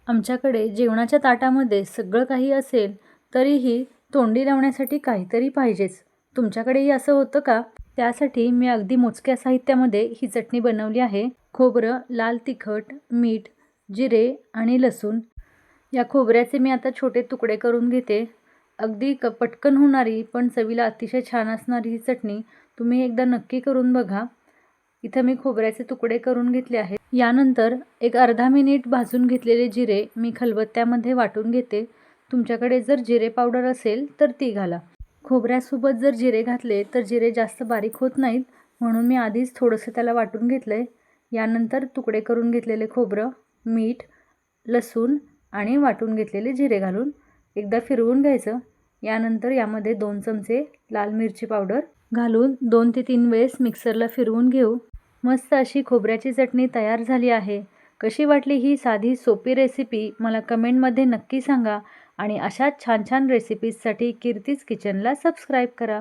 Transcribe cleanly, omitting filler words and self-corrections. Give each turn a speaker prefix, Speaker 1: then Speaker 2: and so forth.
Speaker 1: आमच्याकडे जेवणाच्या ताटामध्ये सगळं काही असेल तरीही तोंडी लावण्यासाठी काहीतरी पाहिजेच. तुमच्याकडेही असं होतं का? त्यासाठी मी अगदी मोजक्या साहित्यामध्ये ही चटणी बनवली आहे. खोबरं, लाल तिखट, मीठ, जिरे आणि लसूण. या खोबऱ्याचे मी आता छोटे तुकडे करून घेते. अगदी पटकन होणारी पण चवीला अतिशय छान असणारी ही चटणी तुम्ही एकदा नक्की करून बघा. इथं मी खोबऱ्याचे तुकडे करून घेतले आहेत. यानंतर एक अर्धा मिनिट भाजून घेतलेले जिरे मी खलबत्त्यामध्ये वाटून घेते. तुमच्याकडे जर जिरे पावडर असेल तर ती घाला. खोबऱ्यासोबत जर जिरे घातले तर जिरे जास्त बारीक होत नाहीत, म्हणून मी आधीच थोडंसं त्याला वाटून घेतलं आहे. यानंतर तुकडे करून घेतलेले खोबरं, मीठ, लसूण आणि वाटून घेतलेले जिरे घालून एकदा फिरवून घ्यायचं. यानंतर यामध्ये 2 चमचे लाल मिरची पावडर घालून 2 ते 3 वेळेस मिक्सरला फिरवून घेऊ. मस्त अशी खोबऱ्याची चटणी तयार झाली आहे. कशी वाटली ही साधी सोपी रेसिपी मला कमेंटमध्ये नक्की सांगा आणि अशाच छान छान रेसिपीजसाठी कीर्तीज किचनला सबस्क्राईब करा.